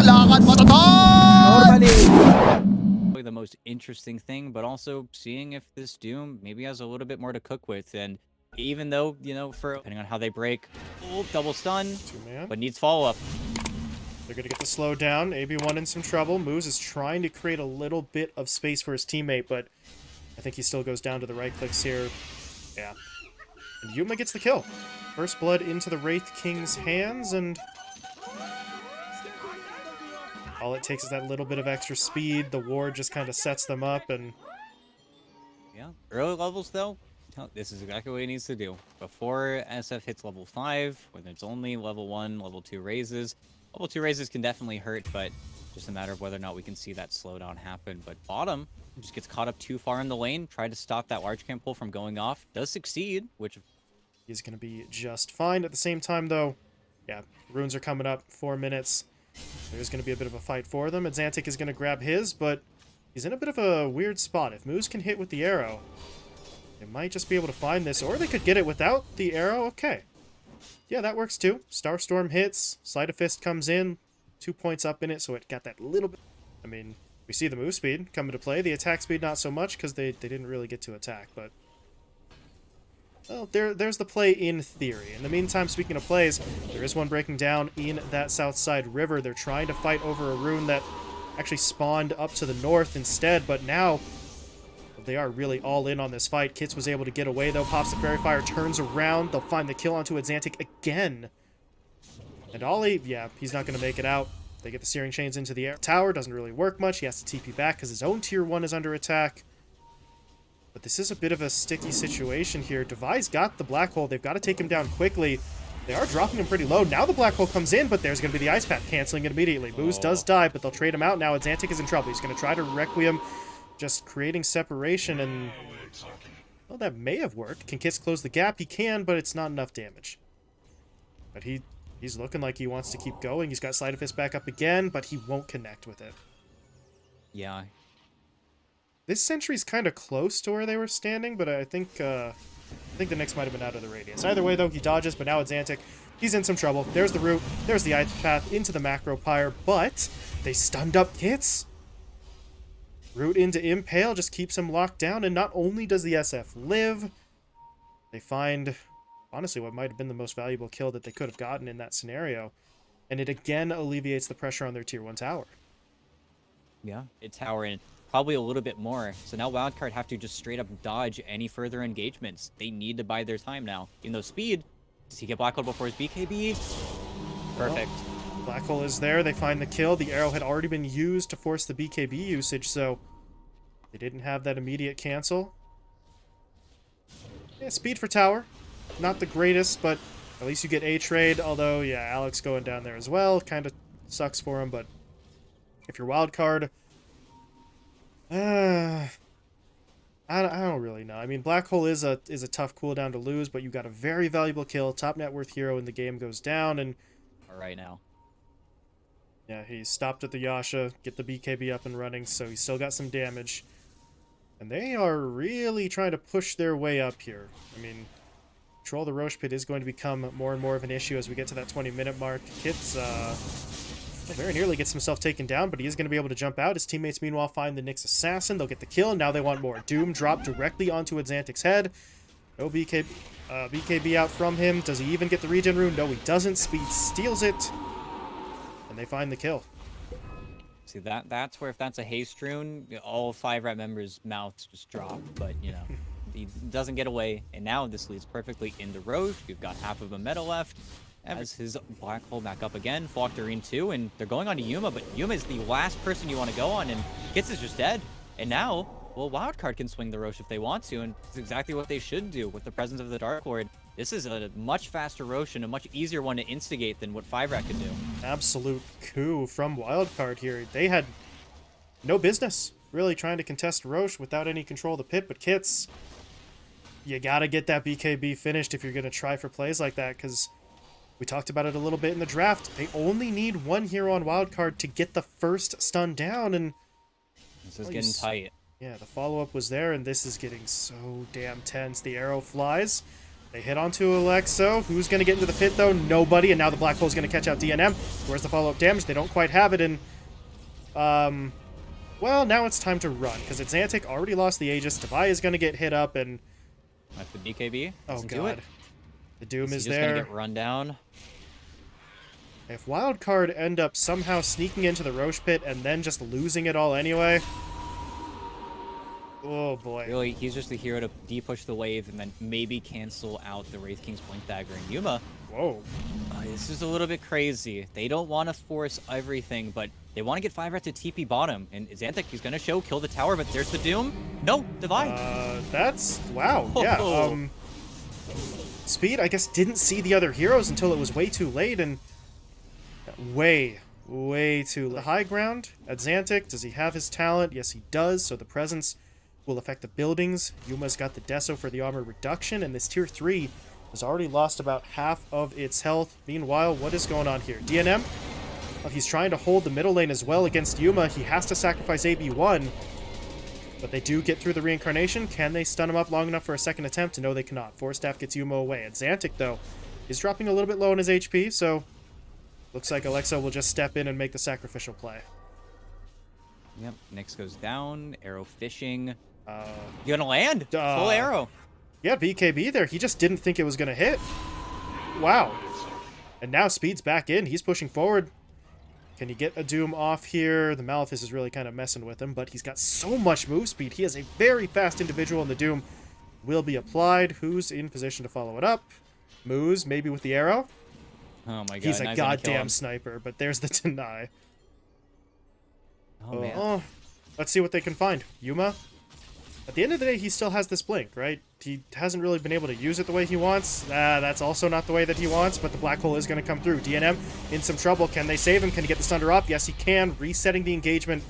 lakad matatag! Normally the most interesting thing, but also seeing if this Doom maybe has a little bit more to cook with. And even though, you know, for depending on how they break, double stun, but needs follow-up. They're going to get the slow down. AB1 in some trouble. Moose is trying to create a little bit of space for his teammate, but I think he still goes down to the right clicks here. Yeah. And Yuma gets the kill. First blood into the Wraith King's hands, and all it takes is that little bit of extra speed. The ward just kind of sets them up, and yeah, early levels though, this is exactly what he needs to do. Before SF hits level 5, when it's only level 1, level 2 raises. Level 2 raises can definitely hurt, but just a matter of whether or not we can see that slowdown happen. But bottom just gets caught up too far in the lane, tried to stop that large camp pull from going off. Does succeed, which he's going to be just fine. At the same time, though, yeah, runes are coming up. 4 minutes. There's going to be a bit of a fight for them. Xantic is going to grab his, but he's in a bit of a weird spot. If Moose can hit with the arrow, they might just be able to find this, or they could get it without the arrow. Okay. Yeah, that works too. Starstorm hits, Sleight of Fist comes in, 2 points up in it, so it got that little bit. I mean, we see the move speed come into play. The attack speed not so much, because they didn't really get to attack, but well, there's the play in theory. In the meantime, speaking of plays, there is one breaking down in that south side river. They're trying to fight over a rune that actually spawned up to the north instead, but now they are really all in on this fight. Kits was able to get away, though. Pops the Fairy Fire, turns around. They'll find the kill onto Xantic again. And Ollie, yeah, he's not going to make it out. They get the Searing Chains into the air. Tower doesn't really work much. He has to TP back because his own tier 1 is under attack. But this is a bit of a sticky situation here. Devi's got the Black Hole. They've got to take him down quickly. They are dropping him pretty low. Now the Black Hole comes in, but there's going to be the Ice Path canceling it immediately. Moose does die, but they'll trade him out now. Xantic is in trouble. He's going to try to Requiem, just creating separation, and well, that may have worked. Can Kits close the gap? He can, but it's not enough damage. But he's looking like he wants to keep going. He's got Sleight of Fist back up again, but he won't connect with it. yeah. This sentry's kind of close to where they were standing, but I think the Nyx might have been out of the radius. Either way, though, he dodges, but now it's Xantic. He's in some trouble. There's the root. There's the Ice Path into the Macro Pyre, but they stunned up Kits. Root into Impale just keeps him locked down, and not only does the SF live, they find, honestly, what might have been the most valuable kill that they could have gotten in that scenario, and it again alleviates the pressure on their tier 1 tower. Yeah, it's tower and probably a little bit more. So now Wildcard have to just straight up dodge any further engagements. They need to buy their time now. Even though speed, does he get Black Hole before his BKB? Perfect. Well, Black Hole is there. They find the kill. The arrow had already been used to force the BKB usage, so they didn't have that immediate cancel. Yeah, speed for tower. Not the greatest, but at least you get a trade. Although, yeah, Alex going down there as well. Kind of sucks for him, but if you're Wildcard, I don't really know. I mean, Black Hole is a tough cooldown to lose, but you got a very valuable kill. Top net worth hero in the game goes down, and right now. Yeah, he stopped at the Yasha, get the BKB up and running, so he's still got some damage. And they are really trying to push their way up here. I mean, control the Roche Pit is going to become more and more of an issue as we get to that 20-minute mark. Kits very nearly gets himself taken down, but he is going to be able to jump out. His teammates, meanwhile, find the Nyx Assassin. They'll get the kill, and now they want more. Doom dropped directly onto Xantic's head. No BKB out from him. Does he even get the regen rune? No, he doesn't. Speed steals it. And they find the kill. See, that's where if that's a haste rune, all 5RAT members' mouths just drop. But, you know, he doesn't get away. And now this leads perfectly into Roche. We've got half of a meta left. As his Black Hole back up again, Floctarine too, and they're going on to Yuma, but Yuma is the last person you want to go on, and Kits is just dead. And now, well, Wildcard can swing the Roche if they want to, and it's exactly what they should do with the presence of the Dark Lord. This is a much faster Roche and a much easier one to instigate than what 5RAT could do. Absolute coup from Wildcard here. They had no business really trying to contest Roche without any control of the pit, but Kits, you gotta get that BKB finished if you're gonna try for plays like that, because we talked about it a little bit in the draft. They only need one hero on Wildcard to get the first stun down, and this is getting tight. Yeah, the follow-up was there, and this is getting so damn tense. The arrow flies. They hit onto Alexo. Who's going to get into the pit, though? Nobody. And now the Black Hole's going to catch out DNM. Where's the follow-up damage? They don't quite have it. And, well, now it's time to run. Because Xantic already lost the Aegis. Devi is going to get hit up. And That's the BKB. oh, Do God. it. The Doom is He's just there. gonna get run down. If Wildcard end up somehow sneaking into the Roche pit and then just losing it all anyway... Oh, boy. Really, he's just the hero to de-push the wave and then maybe cancel out the Wraith King's Blink Dagger. And Yuma, Whoa. this is a little bit crazy. They don't want to force everything, but they want to get 5RAT to TP bottom. And Xantic, he's going to show, kill the tower, but there's the Doom. No, Divide. That's... Wow, yeah. Speed, I guess, didn't see the other heroes until it was way too late, and... Way too late. The high ground at Xantic, does he have his talent? Yes, he does, so the presence will affect the buildings. Yuma's got the Deso for the armor reduction, and this tier 3 has already lost about half of its health. Meanwhile, what is going on here? DNM, well, he's trying to hold the middle lane as well against Yuma. He has to sacrifice AB1, but they do get through the reincarnation. Can they stun him up long enough for a second attempt? No, they cannot. 4-Staff gets Yuma away. And Xantic, though, is dropping a little bit low on his HP, so looks like Alexo will just step in and make the sacrificial play. Yep, Nyx goes down, arrow fishing. You gonna land? Full arrow. Yeah, BKB there. He just didn't think it was gonna hit. Wow. And now Speed's back in. He's pushing forward. Can he get a Doom off here? The Malefice is really kind of messing with him, but he's got so much move speed. He is a very fast individual, and the Doom will be applied. Who's in position to follow it up? Moose, maybe with the arrow. Oh my god. He's a now gonna kill goddamn him. sniper, but there's the deny. Oh, man. Oh, let's see what they can find. Yuma, at the end of the day, he still has this blink, right? He hasn't really been able to use it the way he wants. That's also not the way that he wants, but the Black Hole is going to come through. DNM in some trouble. Can they save him? Can he get the Thunder off? Yes, he can. Resetting the engagement.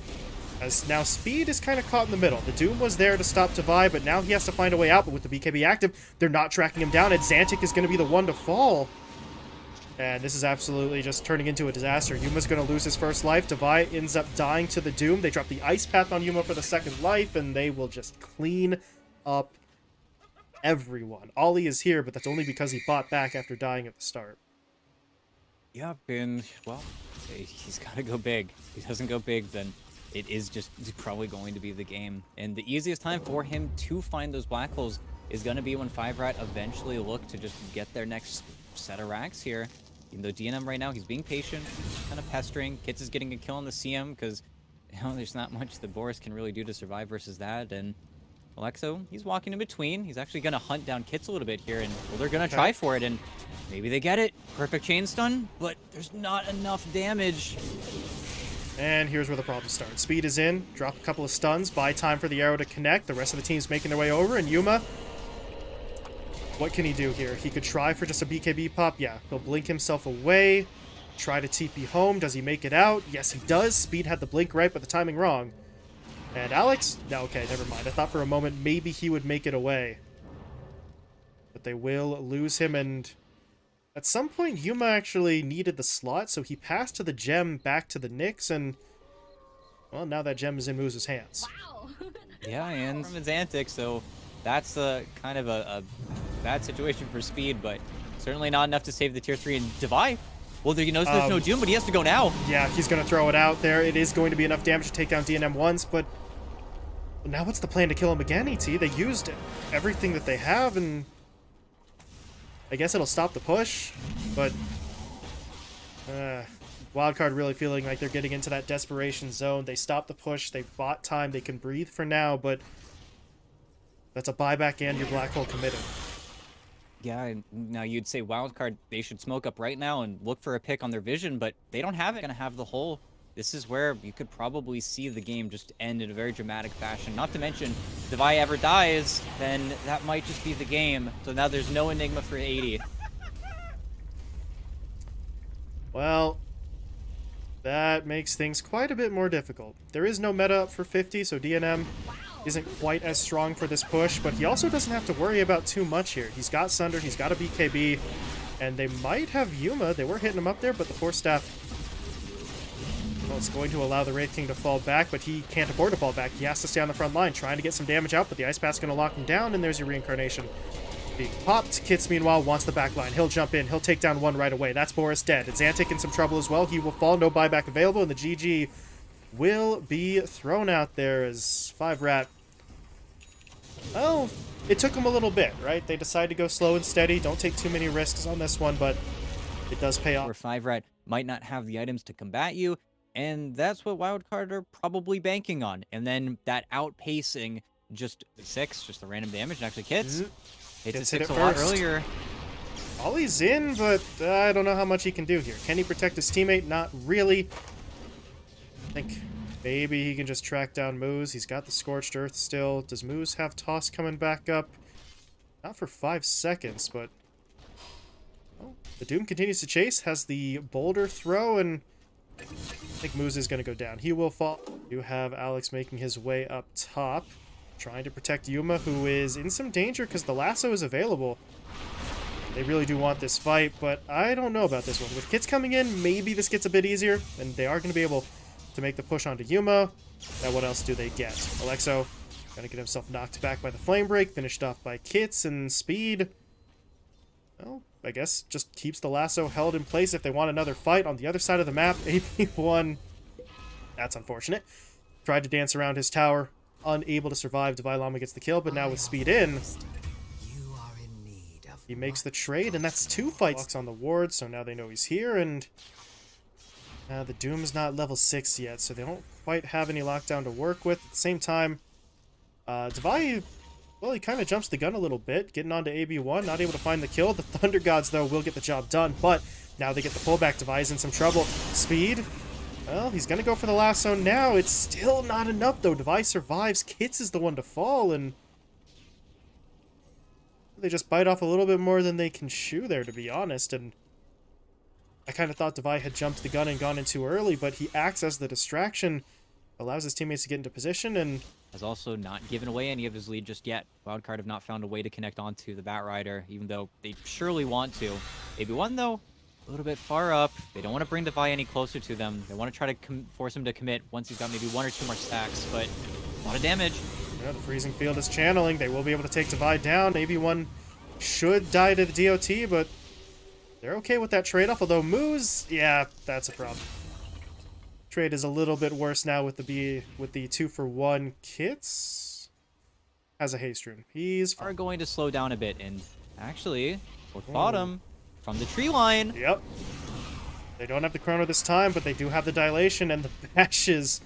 As now Speed is kind of caught in the middle. The Doom was there to stop Devi, but now he has to find a way out. But with the BKB active, they're not tracking him down, and Xantic is going to be the one to fall. And this is absolutely just turning into a disaster. Yuma's going to lose his first life. Devi ends up dying to the Doom. They drop the Ice Path on Yuma for the second life, and they will just clean up everyone. Ollie is here, but that's only because he fought back after dying at the start. Yep, and, well, he's got to go big. If he doesn't go big, then it is just probably going to be the game. And the easiest time for him to find those black holes is going to be when 5RAT eventually look to just get their next set of racks here. Even though DNM right now, he's being patient, kind of pestering. Kits is getting a kill on the CM because, you know, there's not much that Boris can really do to survive versus that. And Alexo, he's walking in between. He's actually going to hunt down Kits a little bit here, and well, they're going to try for it, and maybe they get it. Perfect chain stun, but there's not enough damage. And here's where the problem starts. Speed is in, drop a couple of stuns, buy time for the arrow to connect. The rest of the team's making their way over, and Yuma, what can he do here? He could try for just a BKB pop. Yeah, he'll blink himself away, try to TP home. Does he make it out? Yes, he does. Speed had the blink right, but the timing wrong. And Alex? No, okay, never mind. I thought for a moment maybe he would make it away. But they will lose him, and at some point Yuma actually needed the slot, so he passed to the gem back to the Nyx, and well, now that gem is in Moose's hands. Wow. Yeah, and from Xantic, so that's kind of a bad situation for Speed, but certainly not enough to save the tier 3 and Devi. Well, he knows there's no Doom, but he has to go now. Yeah, he's going to throw it out there. It is going to be enough damage to take down DNM once, but now what's the plan to kill him again, ET? They used everything that they have, and I guess it'll stop the push, but Wildcard really feeling like they're getting into that desperation zone. They stopped the push, they bought time, they can breathe for now, but that's a buyback and your black hole committed. Yeah, and now you'd say Wildcard, they should smoke up right now and look for a pick on their vision, but they don't have it. Gonna have the hole. This is where you could probably see the game just end in a very dramatic fashion. Not to mention, if Devi ever dies, then that might just be the game. So now there's no Enigma for 80. Well, that makes things quite a bit more difficult. There is no meta up for 50, so DNM isn't quite as strong for this push, but he also doesn't have to worry about too much here. He's got Sunder, he's got a BKB, and they might have Yuma. They were hitting him up there, but the Force Staff, well, it's going to allow the Wraith King to fall back, but he can't afford to fall back. He has to stay on the front line, trying to get some damage out, but the Ice Path's going to lock him down, and there's your reincarnation. being popped. Kits, meanwhile, wants the back line. He'll jump in. He'll take down one right away. That's Boris dead. Xantic in some trouble as well. He will fall. No buyback available, and the GG will be thrown out there as 5RAT. Well, it took them a little bit, right? They decided to go slow and steady. Don't take too many risks on this one, but it does pay off. Where 5RAT might not have the items to combat you, and that's what Wildcard are probably banking on. And then that outpacing just 6, just the random damage, and actually Kits. Hits a 6 a lot earlier. Ollie's in, but I don't know how much he can do here. Can he protect his teammate? Not really. I think maybe he can just track down Moose. He's got the Scorched Earth still. Does Moose have Toss coming back up? Not for 5 seconds, but... Oh, the Doom continues to chase, has the Boulder throw, and I think Moose is going to go down. He will fall. You have Alex making his way up top, trying to protect Yuma, who is in some danger because the lasso is available. They really do want this fight, but I don't know about this one. With Kits coming in, maybe this gets a bit easier, and they are going to be able to make the push onto Yuma. Now what else do they get? Alexo going to get himself knocked back by the Flame Break, finished off by Kits, and Speed, well, I guess just keeps the lasso held in place if they want another fight. On the other side of the map, AP1, that's unfortunate. Tried to dance around his tower, unable to survive. Divine Llama gets the kill, but now with Speed in, he makes the trade, and that's 2 fights on the ward, so now they know he's here, and the Doom's not level 6 yet, so they don't quite have any lockdown to work with. At the same time, Devi, well, he kind of jumps the gun a little bit, getting onto AB1, not able to find the kill. The Thunder Gods, though, will get the job done, but now they get the pullback. Devi's in some trouble. Speed, well, he's going to go for the lasso now. It's still not enough, though. Devi survives. Kits is the one to fall, and they just bite off a little bit more than they can chew there, to be honest. And I kind of thought Devi had jumped the gun and gone in too early, but he acts as the distraction, allows his teammates to get into position, and has also not given away any of his lead just yet. Wildcard have not found a way to connect onto the Batrider, even though they surely want to. AB1, though, a little bit far up. They don't want to bring Devi any closer to them. They want to try to force him to commit once he's got maybe 1 or 2 more stacks, but a lot of damage. Yeah, the Freezing Field is channeling. They will be able to take Devi down. AB1 should die to the DOT, but they're okay with that trade-off, although Moose, yeah, that's a problem. Trade is a little bit worse now with the 2-for-1. Kits has a haste rune. He's are going to slow down a bit, and actually, fourth bottom from the tree line. Yep. They don't have the chrono this time, but they do have the dilation and the bashes.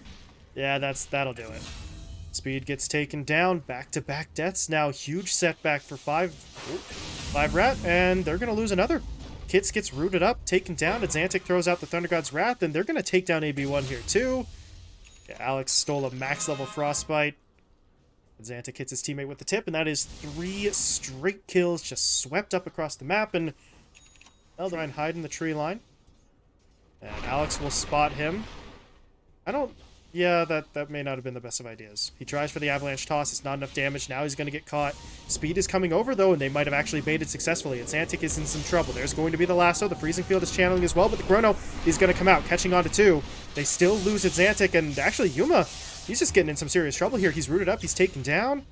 Yeah, that'll do it. Speed gets taken down. Back-to-back deaths now. Huge setback for 5RAT, and they're going to lose another. Kits gets rooted up, taken down. Xantic throws out the Thunder God's Wrath, and they're going to take down AB1 here, too. Yeah, Alex stole a max-level Frostbite. Xantic hits his teammate with the tip, and that is 3 straight kills just swept up across the map, and Eldrine hide in the tree line. And Alex will spot him. Yeah, that may not have been the best of ideas. He tries for the avalanche toss. It's not enough damage. Now he's going to get caught. Speed is coming over, though, and they might have actually baited successfully. And Xantic is in some trouble. There's going to be the lasso. The Freezing Field is channeling as well, but the chrono is going to come out, catching on to 2. They still lose at Xantic, and actually Yuma, he's just getting in some serious trouble here. He's rooted up. He's taken down.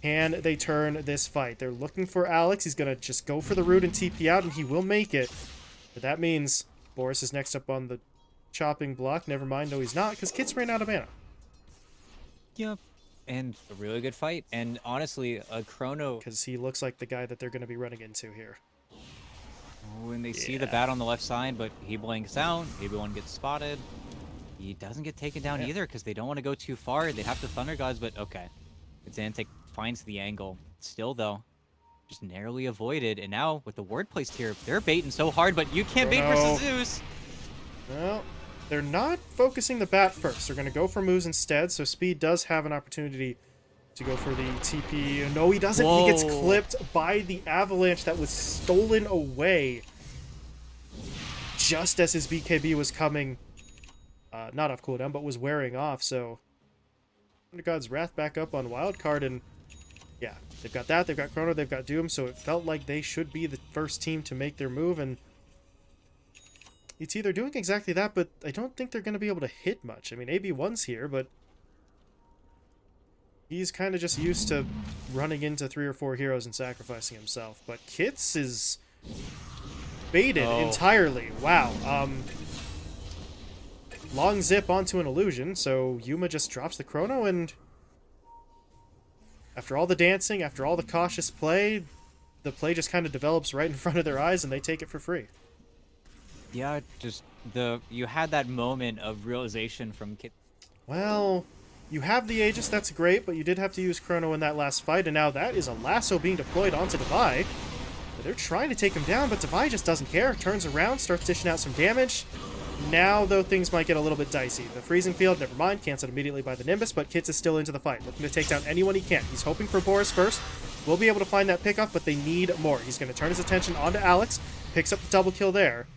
And they turn this fight. They're looking for Alex. He's going to just go for the root and TP out, and he will make it. But that means Boris is next up on the chopping block. Never mind, no he's not, because Kits ran out of mana. Yep. And a really good fight. And honestly, a chrono, because he looks like the guy that they're going to be running into here. When they see the bat on the left side, but he blinks out, AB1 gets spotted. He doesn't get taken down either, because they don't want to go too far. They have the Thunder Gods, but okay. Xantic finds the angle. Still, though, just narrowly avoided. And now, with the ward placed here, they're baiting so hard, but you can't bait versus Zeus. Well, they're not focusing the bat first. They're going to go for Moose instead, so Speed does have an opportunity to go for the TP. No, he doesn't. Whoa. He gets clipped by the avalanche that was stolen away just as his BKB was coming, not off cooldown, but was wearing off, so Thunder God's Wrath back up on Wildcard, and yeah, they've got that, they've got Chrono, they've got Doom, so it felt like they should be the first team to make their move, and it's either doing exactly that, but I don't think they're going to be able to hit much. I mean, AB1's here, but He's kind of just used to running into 3 or 4 heroes and sacrificing himself. But Kits is baited entirely. Wow. Long zip onto an illusion, so Yuma just drops the chrono, and after all the dancing, after all the cautious play, the play just kind of develops right in front of their eyes, and they take it for free. Yeah, just you had that moment of realization from Kit. Well, you have the Aegis, that's great, but you did have to use Chrono in that last fight, and now that is a lasso being deployed onto Devi. They're trying to take him down, but Devi just doesn't care. Turns around, starts dishing out some damage. Now, though, things might get a little bit dicey. The freezing field, never mind, canceled immediately by the Nimbus, but Kits is still into the fight, looking to take down anyone he can. He's hoping for Boris first. Will be able to find that pickoff, but they need more. He's going to turn his attention onto Alex, picks up the double kill there,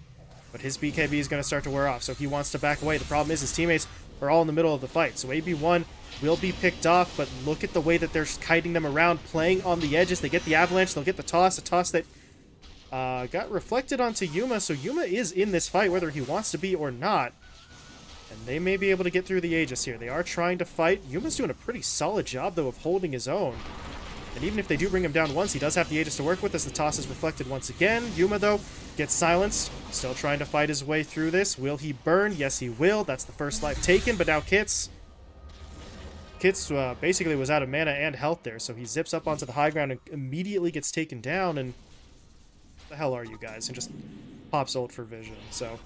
but his BKB is going to start to wear off, so he wants to back away. The problem is his teammates are all in the middle of the fight, so AB1 will be picked off, but look at the way that they're kiting them around, playing on the edges. They get the avalanche, they'll get the toss, a toss that got reflected onto Yuma, so Yuma is in this fight whether he wants to be or not. And they may be able to get through the Aegis here. They are trying to fight. Yuma's doing a pretty solid job, though, of holding his own. And even if they do bring him down once, he does have the Aegis to work with as the toss is reflected once again. Yuma, though, gets silenced. Still trying to fight his way through this. Will he burn? Yes, he will. That's the first life taken, but now Kits basically was out of mana and health there, so he zips up onto the high ground and immediately gets taken down, and the hell are you guys? And just pops ult for vision, so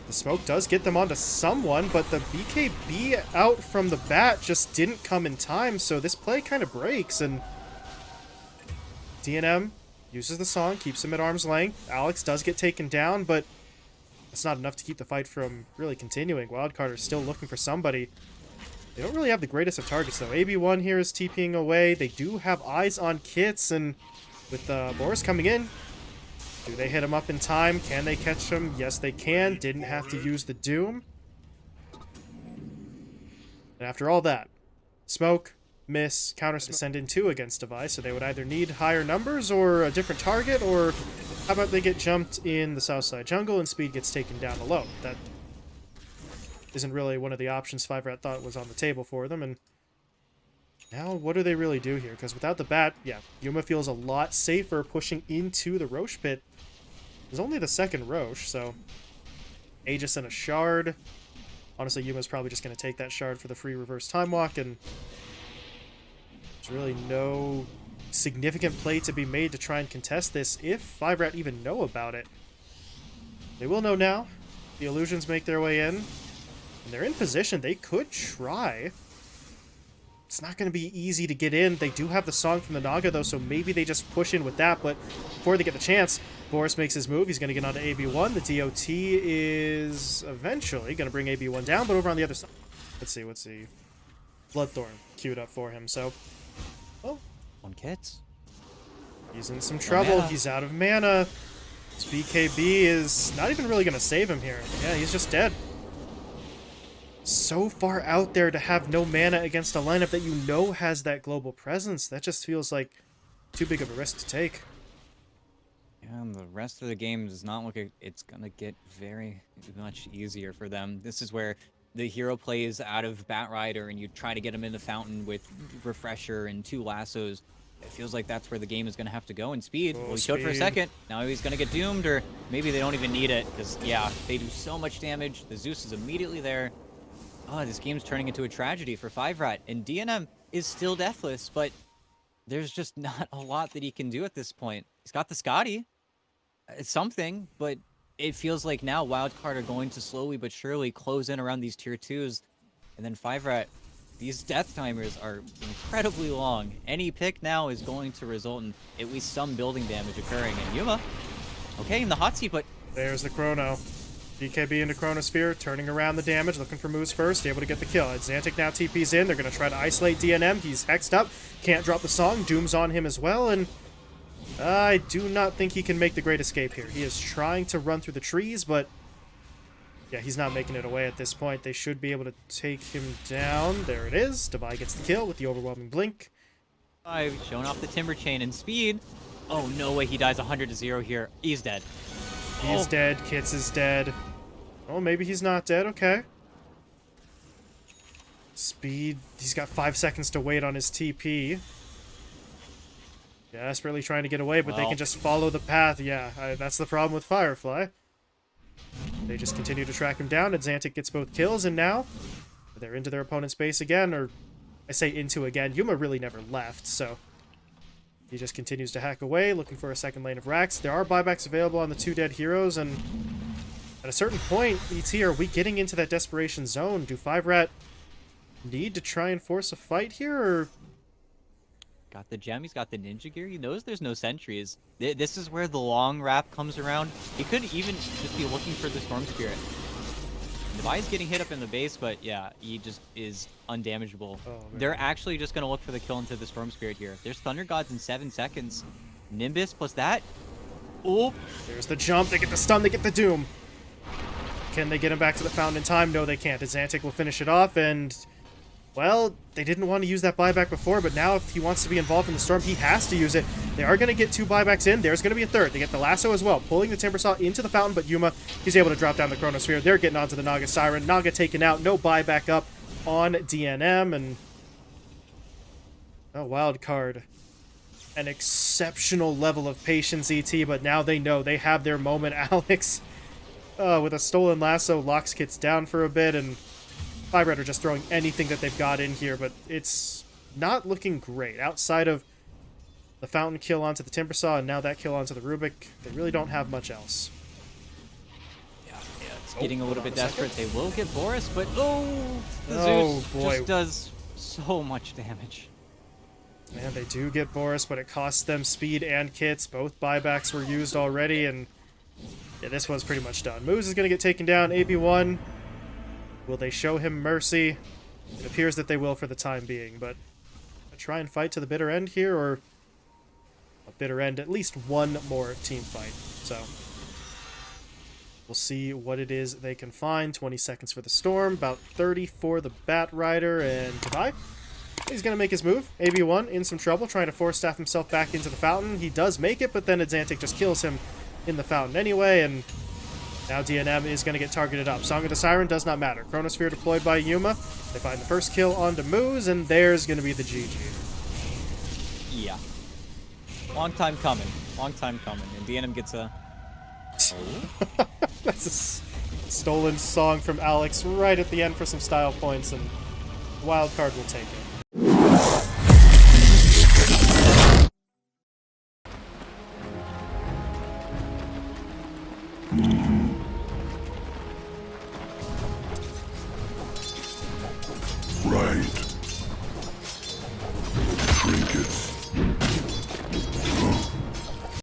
the smoke does get them onto someone, but the BKB out from the bat just didn't come in time, so this play kind of breaks, and DNM uses the song, keeps him at arm's length. Alex does get taken down, but it's not enough to keep the fight from really continuing. Wildcard are still looking for somebody. They don't really have the greatest of targets, though. AB1 here is TPing away. They do have eyes on Kits, and with Boris coming in, do they hit him up in time? Can they catch him? Yes, they can. Didn't have to use the Doom. And after all that, smoke, miss, counter send in 2 against Devi, so they would either need higher numbers or a different target, or how about they get jumped in the south side jungle and Speed gets taken down alone? That isn't really one of the options 5RAT thought was on the table for them, and now what do they really do here? Because without the bat, yeah, Yuma feels a lot safer pushing into the Roche pit. There's only the second Roche, so Aegis and a Shard. Honestly, Yuma's probably just going to take that Shard for the free reverse time walk, and there's really no significant play to be made to try and contest this if 5RAT even know about it. They will know now. The illusions make their way in, and they're in position. They could try. It's not going to be easy to get in. They do have the song from the Naga, though, so maybe they just push in with that, but before they get the chance, Boris makes his move. He's going to get onto AB1. The DOT is eventually going to bring AB1 down, but over on the other side. Let's see. Bloodthorn queued up for him, so... Oh. One Kits. He's in some trouble. He's out of mana. His BKB is not even really going to save him here. Yeah, he's just dead. So far out there to have no mana against a lineup that you know has that global presence. That just feels like too big of a risk to take. Yeah, and the rest of the game does not look like it's going to get very much easier for them. This is where the hero plays out of Batrider and you try to get him in the fountain with Refresher and 2 lassos. It feels like that's where the game is going to have to go in Speed. Well, he showed for a second. Now he's going to get doomed, or maybe they don't even need it because, yeah, they do so much damage. The Zeus is immediately there. Oh, this game's turning into a tragedy for 5RAT, and DNM is still deathless, but there's just not a lot that he can do at this point. He's got the Scotty. It's something, but it feels like now Wildcard are going to slowly but surely close in around these tier 2s, and then 5RAT, these death timers are incredibly long. Any pick now is going to result in at least some building damage occurring, and Yuma, okay, in the hot seat, but... There's the Chrono. BKB into Chronosphere, turning around the damage, looking for moves first, able to get the kill. Xantic now TP's in, they're going to try to isolate DNM, he's hexed up, can't drop the song, Doom's on him as well, and I do not think he can make the great escape here. He is trying to run through the trees, but yeah, he's not making it away at this point. They should be able to take him down. There it is. Devi gets the kill with the overwhelming blink. Showing off the Timber Chain and Speed. Oh, no way he dies 100-0 here. He's dead. He's dead. Kits is dead. Oh, maybe he's not dead. Okay. Speed, he's got 5 seconds to wait on his TP. Desperately trying to get away, but they can just follow the path. Yeah, that's the problem with Firefly. They just continue to track him down. Adsantic gets both kills, and now they're into their opponent's base again, or I say into again. Yuma really never left, so he just continues to hack away, looking for a second lane of racks. There are buybacks available on the 2 dead heroes, and at a certain point, ET, are we getting into that desperation zone? Do 5RAT need to try and force a fight here, or... Got the gem, he's got the ninja gear, he knows there's no sentries. This is where the long wrap comes around. He could even just be looking for the Storm Spirit. Devi's getting hit up in the base, but yeah, he just is undamageable. They're actually just going to look for the kill into the Storm Spirit here. There's Thunder Gods in 7 seconds. Nimbus plus that. Oh, there's the jump, they get the stun, they get the doom. Can they get him back to the fountain in time? No, they can't. Adsantic will finish it off, and... well, they didn't want to use that buyback before, but now if he wants to be involved in the storm, he has to use it. They are going to get 2 buybacks in. There's going to be a third. They get the lasso as well, pulling the Timbersaw into the fountain, but Yuma, he's able to drop down the Chronosphere. They're getting onto the Naga Siren. Naga taken out. No buyback up on DNM, and... oh, Wildcard. An exceptional level of patience, ET, but now they know they have their moment. Alex, with a stolen lasso, locks Kits down for a bit, and 5RAT are just throwing anything that they've got in here, but it's not looking great. Outside of the fountain kill onto the Timbersaw and now that kill onto the Rubik, they really don't have much else. Yeah, it's getting a little bit desperate. They will get Boris, but the oh, Zeus boy. just does so much damage. Man, they do get Boris, but it costs them speed and kits. Both buybacks were used already, and yeah, this one's pretty much done. Moose is going to get taken down. AB1. Will they show him mercy? It appears that they will for the time being, but try and fight to the bitter end here, or a bitter end, at least one more team fight. So we'll see what it is they can find. 20 seconds for the Storm, about 30 for the Bat Rider, and goodbye. He's going to make his move. AB1 in some trouble, trying to force staff himself back into the fountain. He does make it, but then Adsantic just kills him in the fountain anyway, and now DNM is going to get targeted up. Song of the Siren does not matter. Chronosphere deployed by Yuma. They find the first kill onto Moose, and there's going to be the GG. Yeah. Long time coming. Long time coming. And DNM gets a... oh. That's a stolen song from Alex right at the end for some style points, and Wildcard will take it.